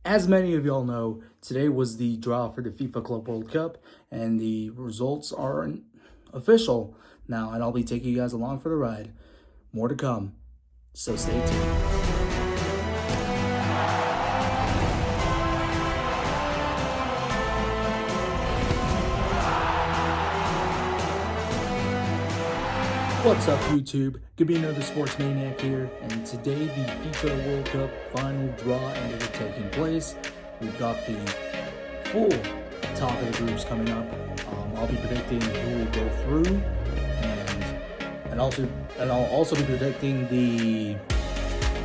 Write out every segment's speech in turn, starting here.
As many of y'all know, today was the draw for the FIFA Club World Cup, and the results are official now, and I'll be taking you guys along for the ride. More to come, so stay tuned. What's up, YouTube? Gabino the Sports Maniac here, and today the FIFA World Cup final draw ended up taking place. We've got the full top of the groups coming up. I'll be predicting who will go through, and I'll also be predicting the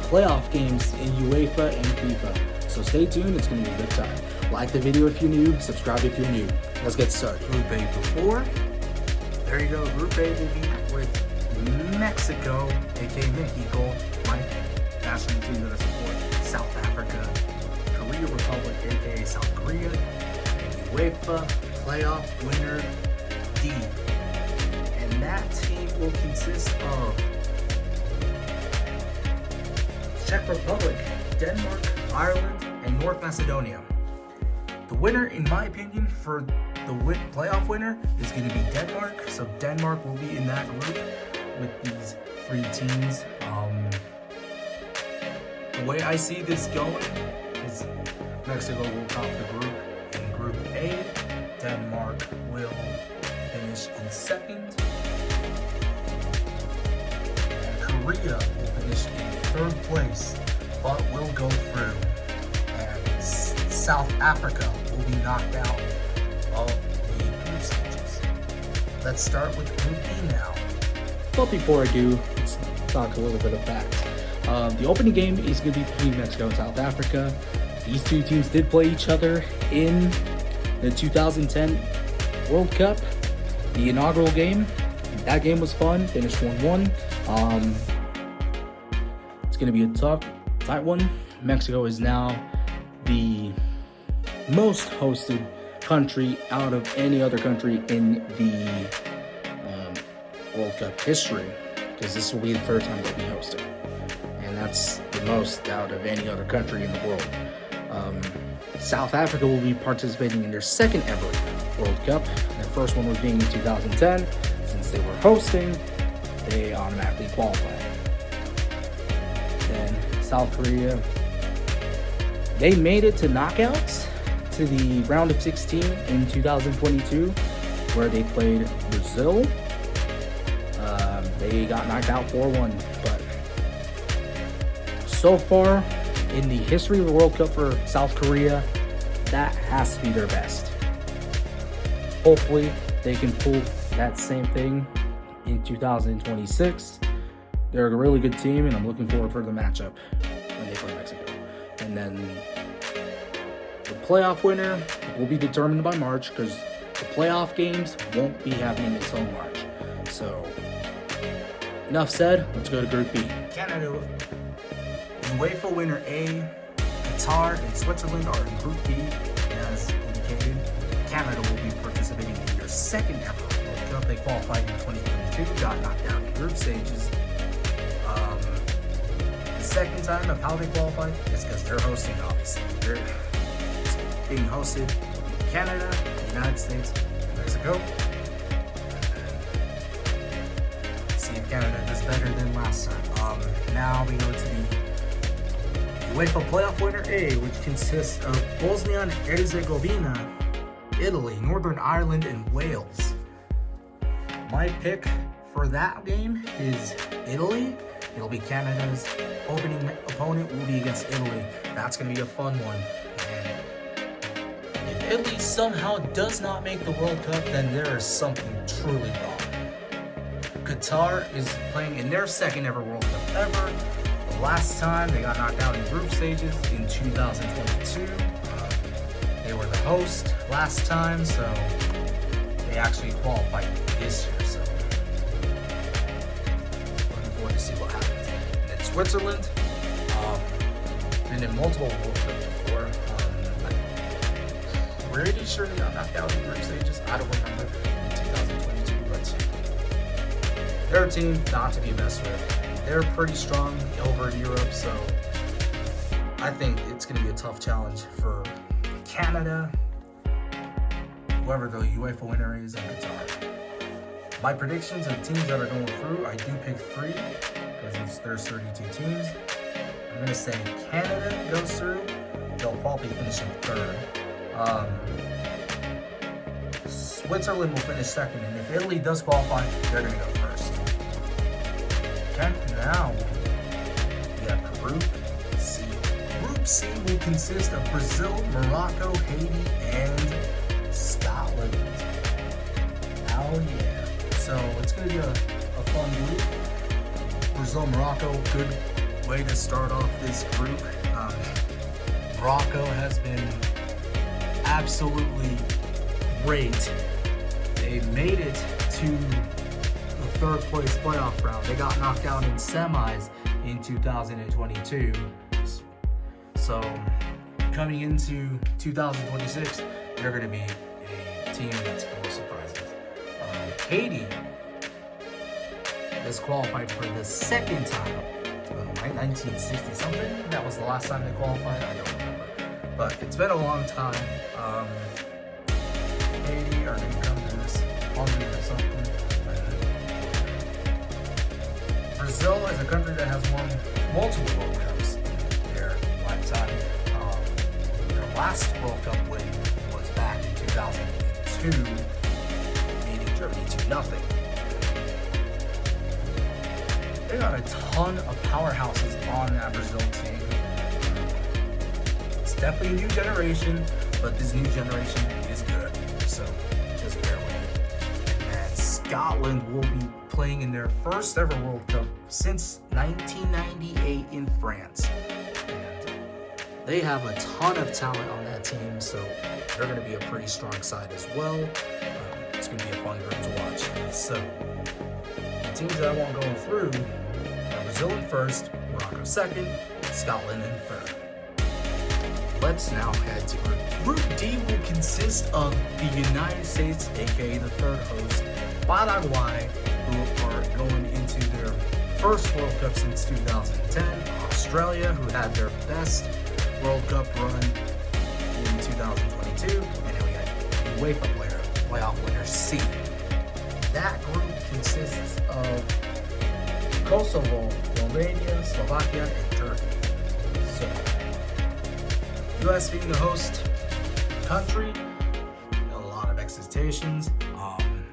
playoff games in UEFA and FIFA. So stay tuned, it's going to be a good time. Like the video if you're new, subscribe if you're new. Let's get started. Group A before. There you go. Group A will be with Mexico, aka Mexico, my national team that I support, South Africa, Korea Republic, aka South Korea, and UEFA playoff winner D. And that team will consist of Czech Republic, Denmark, Ireland, and North Macedonia. The winner, in my opinion, for the playoff winner is going to be Denmark. So Denmark will be in that group with these three teams. The way I see this going is Mexico will top the group in Group A. Denmark will finish in second. And Korea will finish in third place, but will go through. And South Africa will be knocked out of the group stages. Let's start with Group B now. But before I do, let's talk a little bit of facts. The opening game is going to be between Mexico and South Africa. These two teams did play each other in the 2010 World Cup, the inaugural game. That game was fun, finished 1-1. It's going to be a tight one. Mexico is now the most hosted country out of any other country in the World Cup history, because this will be the third time they'll be hosting, and that's the most out of any other country in the world. South Africa will be participating in their second ever World Cup. Their first one was being in 2010. Since they were hosting, they automatically qualified. Then South Korea, they made it to knockouts to the round of 16 in 2022, where they played Brazil. They got knocked out 4-1, but so far in the history of the World Cup for South Korea, that has to be their best. Hopefully they can pull that same thing in 2026. They're a really good team, and I'm looking forward for the matchup when they play Mexico. And then the playoff winner will be determined by March, because the playoff games won't be happening until March. So enough said, let's go to Group B. Canada, UEFA winner A, Qatar, and Switzerland are in Group B. As indicated, Canada will be participating in their second ever World Cup. They qualified in 2022, got knocked out in group stages. The second time of how they qualified is because they're hosting, obviously. They're being hosted in Canada, the United States, and Mexico. Canada does better than last time. Now we go to the UEFA playoff winner A, which consists of Bosnia and Herzegovina, Italy, Northern Ireland, and Wales. My pick for that game is Italy. It'll be Canada's opening opponent will be against Italy. That's going to be a fun one. And if Italy somehow does not make the World Cup, then there is something truly wrong. Qatar is playing in their second ever World Cup ever. The last time they got knocked out in group stages in 2022. They were the host last time, so they actually qualified this year. So looking forward to see what happens. And then Switzerland, been in multiple World Cups before. I'm pretty sure they got knocked out in group stages. I don't remember in 2022, but they're a team not to be messed with. They're pretty strong over in Europe, so I think it's going to be a tough challenge for Canada, whoever the UEFA winner is, and Qatar. My predictions of teams that are going through, I do pick 3 because there's 32 teams. I'm going to say Canada goes through. They'll probably finish in 3rd. Switzerland will finish 2nd, and if Italy does qualify, they're going to go 1st. Okay, now we have Group C. Group C will consist of Brazil, Morocco, Haiti, and Scotland. Hell yeah. So it's going to be a fun group. Brazil, Morocco, good way to start off this group. Morocco has been absolutely great. They made it to the 3rd place playoff round. They got knocked out in semis in 2022. So coming into 2026, they're going to be a team that's full of surprises. Haiti has qualified for the 2nd time, right? 1960 something. That was the last time they qualified. I don't remember, but it's been a long time. Haiti are going to come to this hungry or something. Brazil is a country that has won multiple World Cups in their lifetime. Their last World Cup win was back in 2002, beating Germany 2-0. They got a ton of powerhouses on that Brazil team. It's definitely a new generation, but this new generation is good. So just bear with it. And Scotland will be playing in their first ever World Cup since 1998 in France. And they have a ton of talent on that team, so they're going to be a pretty strong side as well. It's going to be a fun group to watch. So the teams that I want going through are Brazil in 1st, Morocco 2nd, Scotland in 3rd. Let's now head to Group D. Group D will consist of the United States, aka the 3rd host, Paraguay, who are going into their first World Cup since 2010, Australia, who had their best World Cup run in 2022, and then we got UEFA playoff winner C. That group consists of Kosovo, Romania, Slovakia, and Turkey. So, US being the host country, a lot of expectations.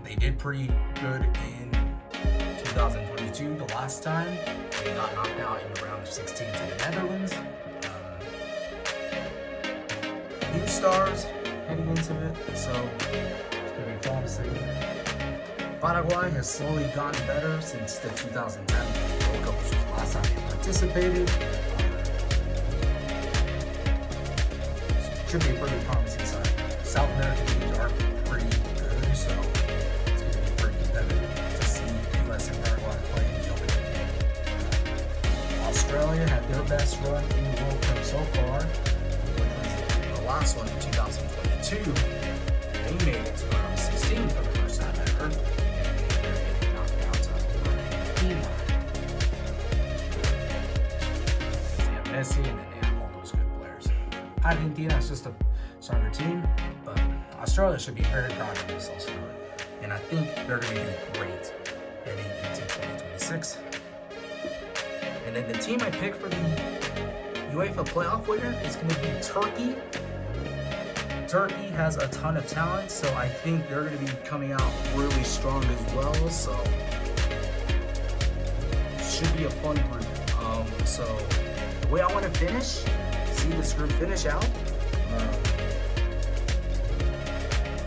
They did pretty good in 2022, the last time. They got knocked out in the round of 16 to the Netherlands. New stars heading into it, so it's going to be promising. Paraguay has slowly gotten better since the 2010 World Cup, which was the last time they participated. Should be a pretty promising side. South American teams are pretty good, so it's going to be pretty competitive to see US and Paraguay play in the opening game. Australia had their best run in the World Cup so far, which was the last one in 2022. They made it to the round of 16 for the first time ever, and they're getting knocked out to Argentina. They have Messi, and then they have all those good players. Argentina is just a stronger team, but Australia should be very proud of themselves for it. And I think they're going to do great heading into 2026. And then the team I picked for the UEFA playoff winner is going to be Turkey. Turkey has a ton of talent, so I think they're going to be coming out really strong as well. So it should be a fun group. So the way I want to finish, see this group finish out,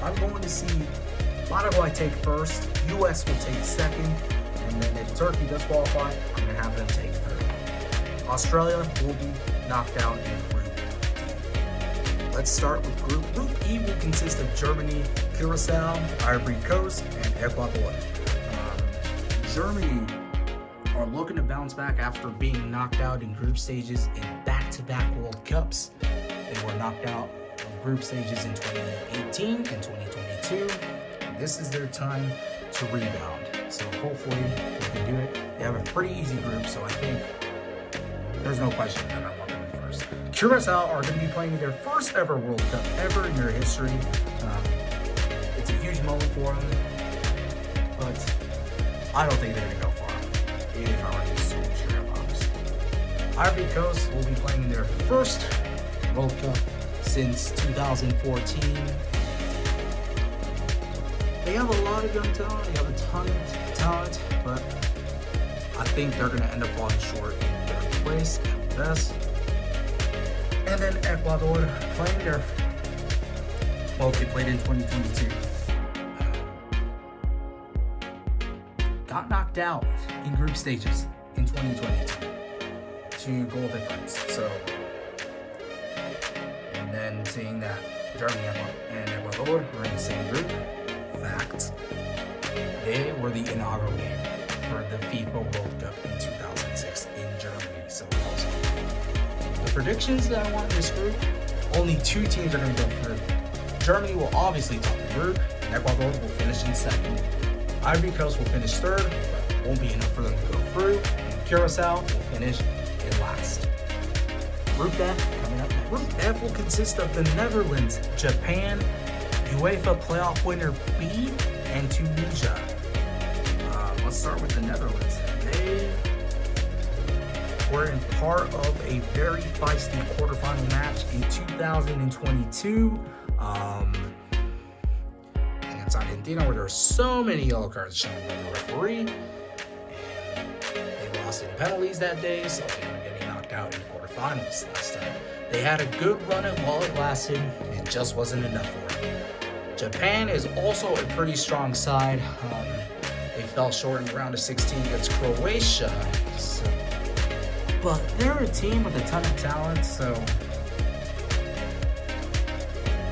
I'm going to see Paraguay take 1st, US will take 2nd, and then if Turkey does qualify, I'm going to have them take 3rd. Australia will be knocked out in Group D. Let's start with Group E will consist of Germany, Curacao, Ivory Coast, and Ecuador. Germany are looking to bounce back after being knocked out in group stages in back-to-back World Cups. They were knocked out of group stages in 2018 and 2022. This is their time to rebound. So hopefully they can do it. They have a pretty easy group, so I think there's no question that I want them in 1st. Curacao are going to be playing their first ever World Cup ever in their history. It's a huge moment for them, but I don't think they're going to go far, if I were to assume straight up, honestly. Ivory Coast will be playing their first World Cup since 2014. They have a lot of young talent, they have a ton of talent, but I think they're going to end up falling short in third place at best. And then Ecuador playing their, well, they played in 2022. Got knocked out in group stages in 2022. 2 goal difference. So, and then seeing that Germany and Ecuador were in the same group, fact, they were the inaugural game for the FIFA World Cup in 2006 in Germany. So, the predictions that I want in this group, only 2 teams are going to go through. Germany will obviously top the group, and Ecuador will finish in second. Ivory Coast will finish third, but won't be enough for them to go through. And Curacao will finish in last. Group F coming up. Group F will consist of the Netherlands, Japan, UEFA playoff winner B, and Tunisia. Let's start with the Netherlands. They were in part of a very feisty quarterfinal match in 2022 against Argentina, where there were so many yellow cards shown by the referee, and they lost in penalties that day, so they ended up getting knocked out in the quarterfinals last time. They had a good run at while it lasted, it just wasn't enough for them. Japan is also a pretty strong side. They fell short in the round of 16 against Croatia, but they're a team with a ton of talent, so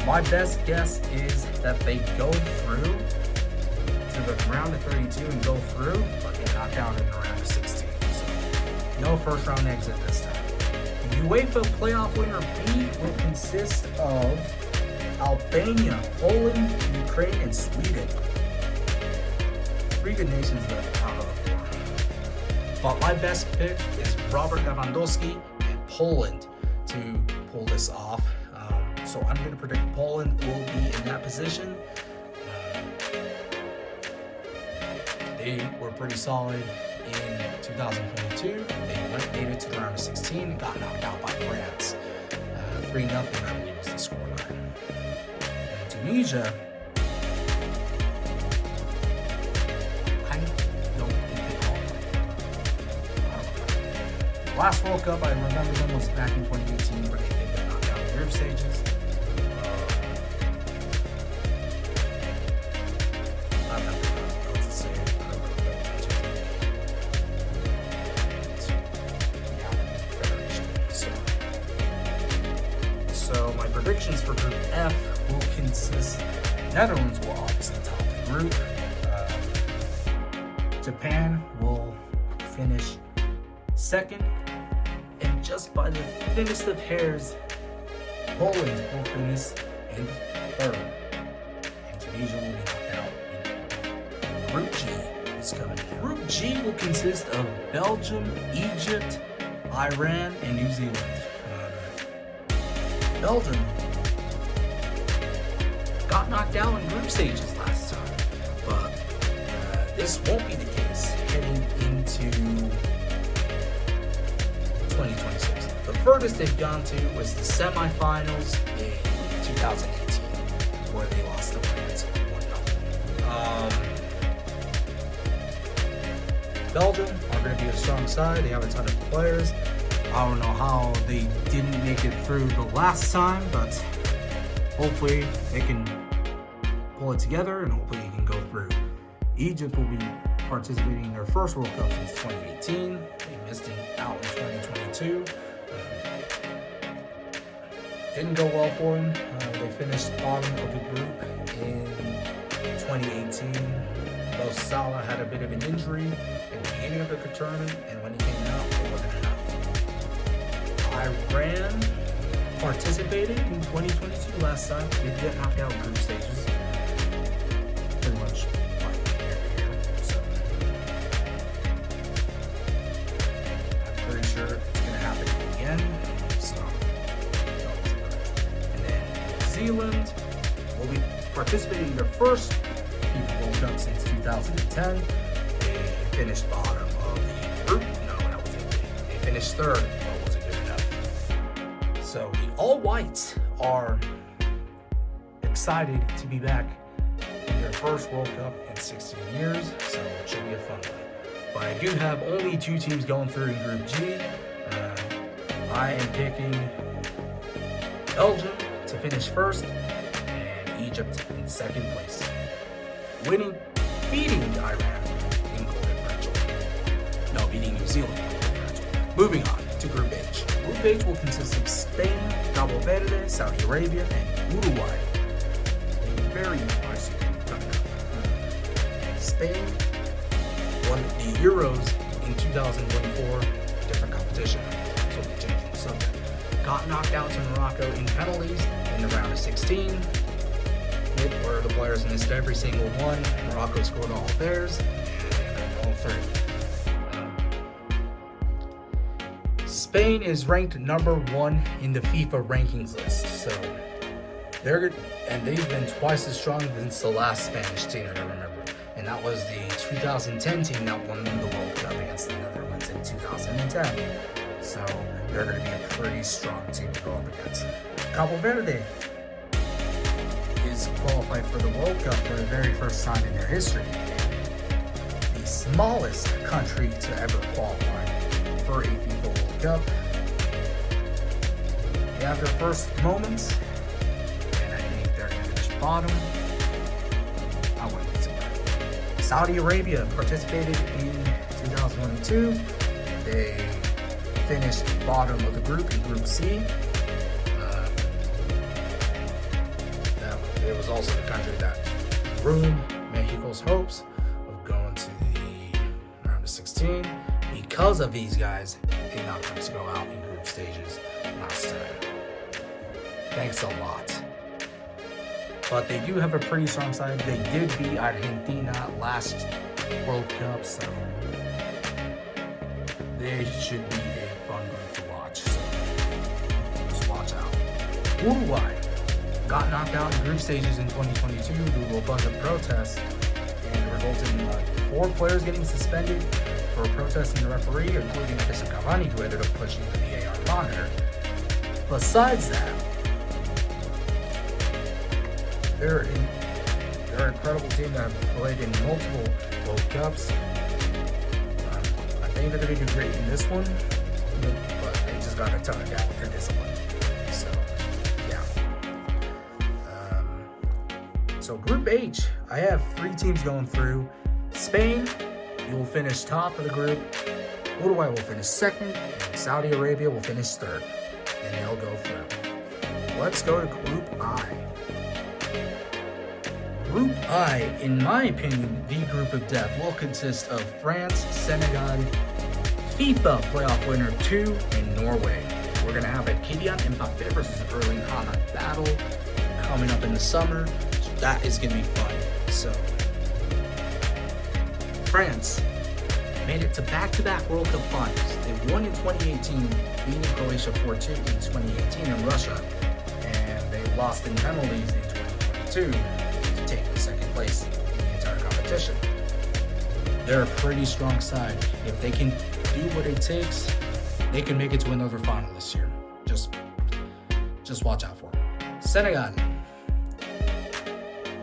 my best guess is that they go through to the round of 32 and go through, but get knocked out in the round of 16. So no first round exit this time. The UEFA playoff winner B will consist of Albania, Poland, Ukraine, and Sweden. 3 good nations left out of the 4. But my best pick is Robert Lewandowski and Poland to pull this off. So I'm going to predict Poland will be in that position. They were pretty solid in 2022. They made it to the round of 16 and got knocked out by France. 3-0, I believe, was the scoreline. And Tunisia, I don't think they qualified. Last World Cup, I remember them, was back in 2018, but they did get knocked out in group stages. So my predictions for Group F will consist, Netherlands will obviously top the group. Japan will finish second, and just by the thinnest of hairs, Poland will finish in third, and Tunisia will be knocked out. Group G is coming. Group G will consist of Belgium, Egypt, Iran, and New Zealand. Belgium got knocked out in group stages last time, but this won't be the case heading into 2026. The furthest they've gone to was the semifinals in 2018, where they lost to France 1-0. Belgium are going to be a strong side. They have a ton of players. I don't know how they didn't make it through the last time, but hopefully they can pull it together and hopefully they can go through. Egypt will be participating in their first World Cup since 2018. They missed it out in 2022. Didn't go well for them. They finished bottom of the group in 2018. Though Salah had a bit of an injury at the beginning of the tournament, and when he came out, it wasn't enough. Iran participated in 2022 last time. They did get knocked out in group stages. Pretty much like every year. So I'm pretty sure it's going to happen again. So Zealand will be participating in their first FIFA World Cup since 2010. They finished bottom of the group. No, that wasn't good. They finished third, but wasn't good enough. So the All Whites are excited to be back in their first World Cup in 16 years, so it should be a fun one. But I do have only 2 teams going through in Group G. I am picking Belgium to finish first and Egypt in second place, beating Iran in goal differential. No, beating New Zealand in goal differential. Moving on to Group H. Group H will consist of Spain, Cabo Verde, Saudi Arabia, and Uruguay. A very nice group coming up. Spain won the Euros in 2024, different competition, so we'll be changing the subject. Got knocked out to Morocco in penalties in the round of 16. Where the players missed every single one. Morocco scored all of theirs, and all 3. Spain is ranked number 1 in the FIFA rankings list, so they've been twice as strong since the last Spanish team that I remember, and that was the 2010 team that won the World Cup against the Netherlands in 2010. So they're going to be a pretty strong team to go up against. Cabo Verde is qualified for the World Cup for the very first time in their history. The smallest country to ever qualify for a FIFA World Cup. They have their first moments, and I think they're going to finish bottom. I wouldn't be surprised. Saudi Arabia participated in 2022. They finished bottom of the group in Group C. It was also the country that ruined Mexico's hopes of going to the round of 16. Because of these guys, they not going to go out in group stages last time. Thanks a lot. But they do have a pretty strong side. They did beat Argentina last World Cup, so they should be a fun group to watch. So just watch out. Uruguay got knocked out in group stages in 2022 due to a bunch of protests, and it resulted in 4 players getting suspended for protesting the referee, including Edison Cavani, who ended up pushing the VAR monitor. Besides that, they're an incredible team that have played in multiple World Cups. I think they're going to do great in this one, but they just got to tone it down with their discipline. So Group H, I have 3 teams going through. Spain, you will finish top of the group. Uruguay will finish second. And Saudi Arabia will finish third. And they'll go through. Let's go to Group I. Group I, in my opinion, the group of death will consist of France, Senegal, FIFA playoff winner 2, and Norway. We're going to have a Kylian Mbappe versus Erling Haaland battle coming up in the summer. That is going to be fun. So, France made it to back-to-back World Cup finals. They won in 2018, beating Croatia 4-2 in 2018 in Russia, and they lost in penalties in 2022 to take the second place in the entire competition. They're a pretty strong side. If they can do what it takes, they can make it to another final this year. Just watch out for them. Senegal.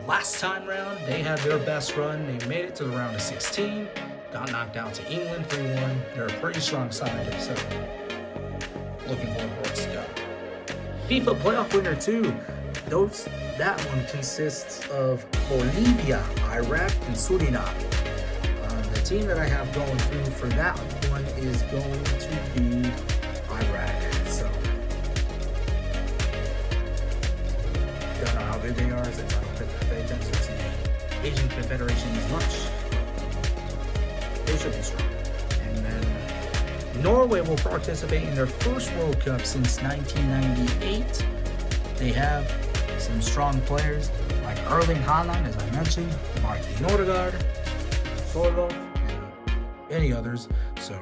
Last time round, they had their best run. They made it to the round of 16, got knocked out to England 3-1. They're a pretty strong side, so looking forward to what's to go. FIFA playoff winner 2. That one consists of Bolivia, Iraq, and Suriname. The team that I have going through for that one is going to be Iraq. So don't know how good they are, as I don't pay attention to the Asian Confederation as much. They should be strong. And then Norway will participate in their first World Cup since 1998. They have some strong players like Erling Haaland, as I mentioned, Martin Odegaard, Sorloth, and many others. So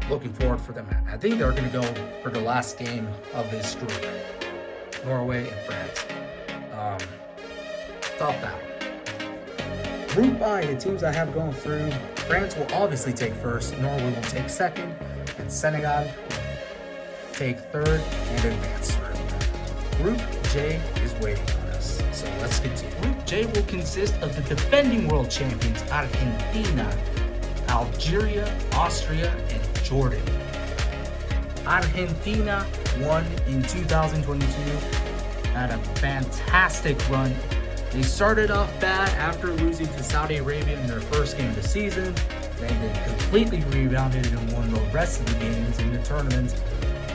looking forward for them. I think they're going to go for the last game of this group. Norway, and France. Tough battle. Group I, the teams I have going through, France will obviously take first, Norway will take second, and Senegal will take third and advance through. Group J is waiting on us, so let's continue. Group J will consist of the defending world champions Argentina, Algeria, Austria, and Jordan. Argentina won in 2022, had a fantastic run. They started off bad after losing to Saudi Arabia in their first game of the season. Then they completely rebounded and won the rest of the games in the tournament.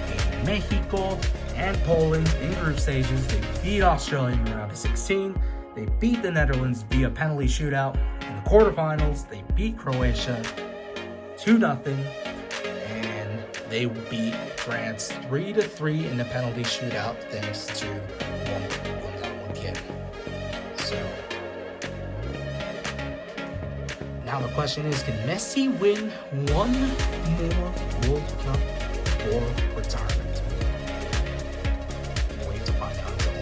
Beating Mexico and Poland in group stages. They beat Australia in the round of 16. They beat the Netherlands via penalty shootout. In the quarterfinals, they beat Croatia 2-0. And they beat France 3-3 in the penalty shootout thanks to one kid. So now the question is, can Messi win one more World Cup or retirement? We'll wait to find out until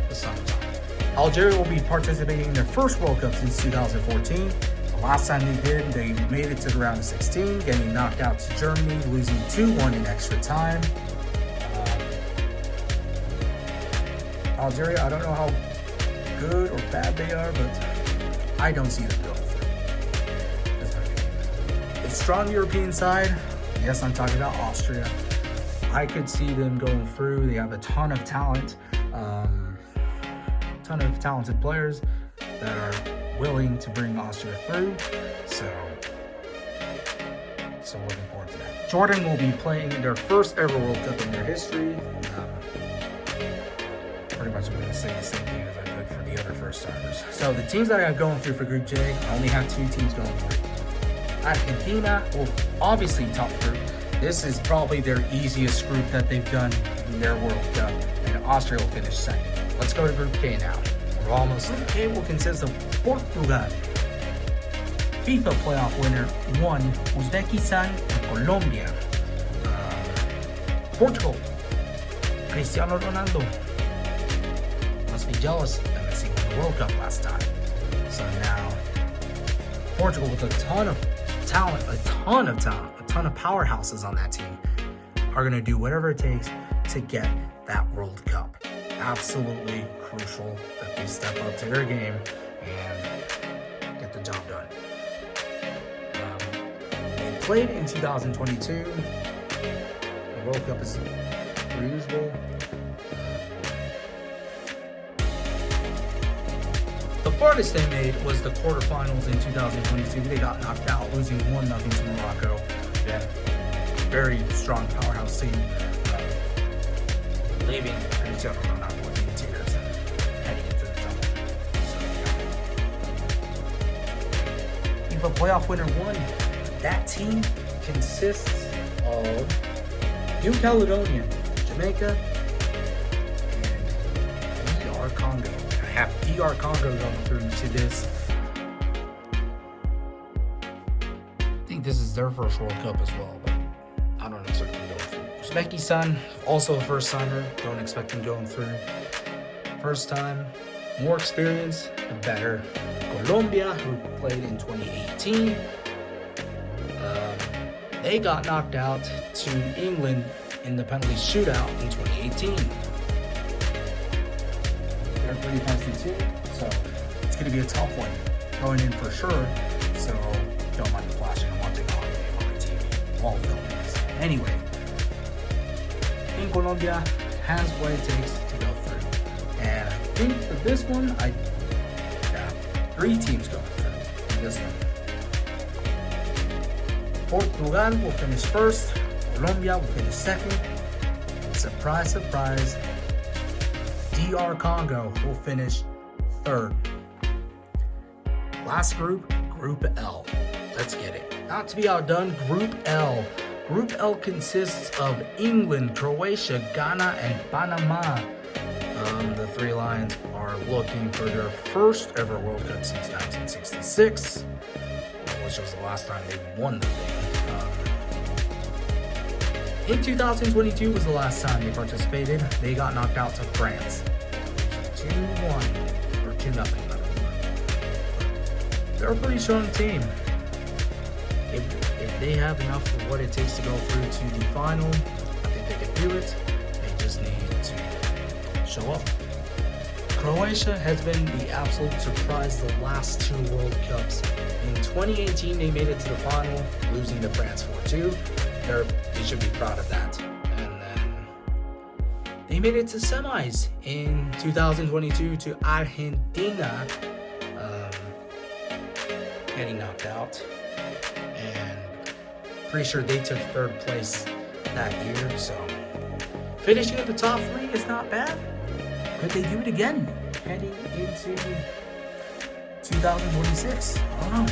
the summertime. Algeria will be participating in their first World Cup since 2014. The last time they did, they made it to the round of 16, getting knocked out to Germany, losing 2-1 in extra time. Algeria, I don't know how good or bad they are, but I don't see them going through. A strong European side, yes, I'm talking about Austria. I could see them going through. They have a ton of talent, ton of talented players that are willing to bring Austria through. So looking forward to that. Jordan will be playing their first ever World Cup in their history. Pretty much I'm going to say the same thing as I did for the other first timers. So the teams that I have going through for Group J, I only have 2 teams going through. Argentina will obviously top group. This is probably their easiest group that they've done in their World Cup, and Austria will finish second. Let's go to Group K now. We're almost there. Group K will consist of Portugal, FIFA playoff winner 1, Uzbekistan, and Colombia. Portugal, Cristiano Ronaldo. Must be jealous that Messi won the World Cup last time. So now, Portugal with a ton of talent, a ton of powerhouses on that team are going to do whatever it takes to get that World Cup. Absolutely crucial that they step up to their game and get the job done. They played in 2022. The World Cup is reusable. The farthest they made was the quarterfinals in 2022. They got knocked out, losing 1-0 to Morocco. Again, very strong powerhouse team, leaving Cristiano Ronaldo in tears heading into the tunnel. So, yeah. FIFA playoff winner 1. That team consists of New Caledonia, Jamaica, and DR Congo. I have DR Congo going through to this. I think this is their first World Cup as well, but I don't expect them going through. Uzbekistan, also a first timer, don't expect them going through. First time, more experience, the better. Colombia, who played in 2018, they got knocked out to England in the penalty shootout in 2018. They're a pretty feisty team, so it's going to be a tough one going in for sure. So don't mind the flashing. I'm watching all the game on my TV while filming this. Anyway, in Colombia has what it takes to go through. And I think for this one, I have 3 teams going through in this one. Portugal will finish first, Colombia will finish second, and surprise, surprise, DR Congo will finish third. Last group, Group L. Let's get it. Not to be outdone, Group L. Group L consists of England, Croatia, Ghana, and Panama. The 3 Lions are looking for their first ever World Cup since 1966. Which was the last time they won the thing. In 2022 was the last time they participated. They got knocked out to France. 2-1 or 2-0. They're a pretty strong team. If they have enough of what it takes to go through to the final, I think they can do it. They just need to show up. Croatia has been the absolute surprise the last 2 World Cups. In 2018, they made it to the final, losing to France 4-2. They should be proud of that. And then they made it to semis in 2022 to Argentina, getting knocked out. And pretty sure they took 3rd place that year. So finishing at the top 3 is not bad. Could they do it again heading into 2026? I don't know.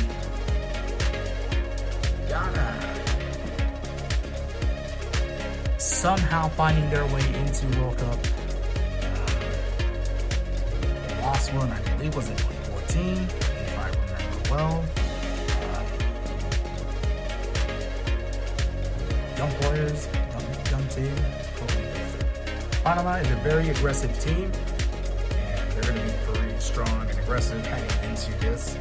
Ghana somehow finding their way into World Cup. The last one, I believe, was in 2014, if I remember well. Young players, young team. Panama is a very aggressive team, and they're going to be pretty strong and aggressive heading into this.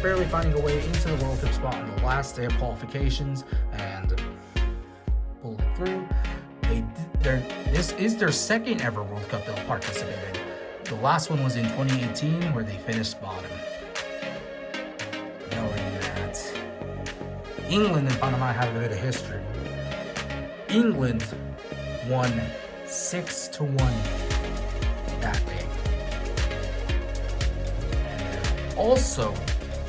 Barely finding a way into the World Cup spot on the last day of qualifications and pulled it through. This is their 2nd ever World Cup they'll participate in. The last one was in 2018 where they finished bottom. Knowing that England and Panama have a bit of history. England won 6-1 that day. And also,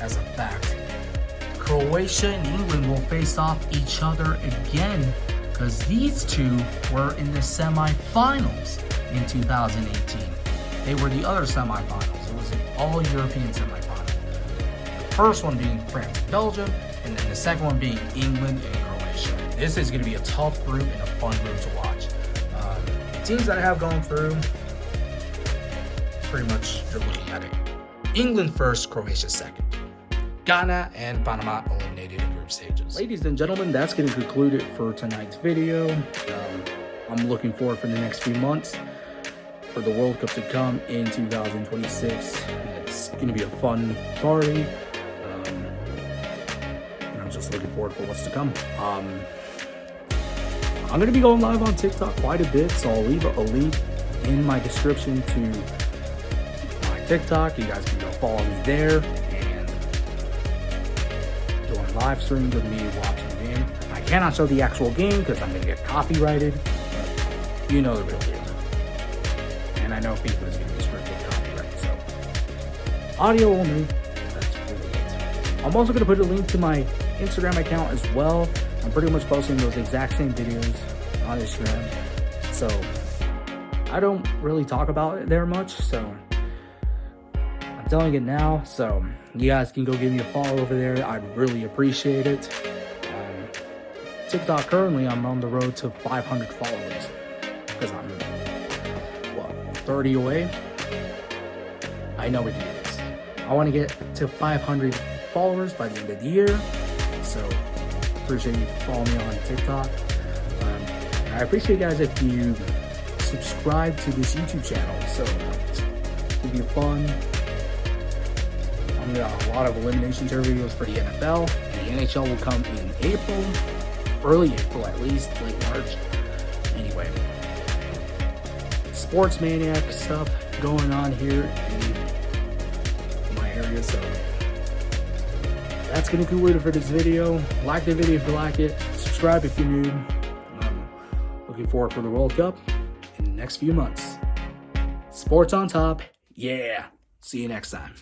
as a fact, Croatia and England will face off each other again because these two were in the semifinals in 2018. They were the other semifinals. It was an all-European semifinal. The first one being France and Belgium, and then the second one being England and Croatia. This is going to be a tough group and a fun group to watch. Teams that I have gone through, pretty much you're looking at it. England first, Croatia second. Ghana and Panama eliminated in group stages. Ladies and gentlemen, that's going to conclude it for tonight's video. I'm looking forward for the next few months for the World Cup to come in 2026. It's going to be a fun party. And I'm just looking forward for what's to come. I'm going to be going live on TikTok quite a bit, so I'll leave a link in my description to my TikTok. You guys can go follow me there and join live streams of me watching the game. I cannot show the actual game because I'm going to get copyrighted, but you know the real deal. And I know FIFA is going to be strict with copyright, so audio only, that's really it. I'm also going to put a link to my Instagram account as well. I'm pretty much posting those exact same videos on Instagram, so I don't really talk about it there much, so I'm telling it now, so you guys can go give me a follow over there. I'd really appreciate it. TikTok, currently I'm on the road to 500 followers because I'm 30 away. I know we can do this. I want to get to 500 followers by the end of the year, so appreciate you following me on TikTok. And I appreciate you guys if you subscribe to this YouTube channel. So it'll be fun. I'm got a lot of elimination tour videos for the NFL. The NHL will come in April, early April at least, late March. Anyway, sports maniac stuff going on here in my area. So that's going to conclude it for this video. Like the video if you like it. Subscribe if you're new. Looking forward for the World Cup in the next few months. Sports on top. Yeah. See you next time.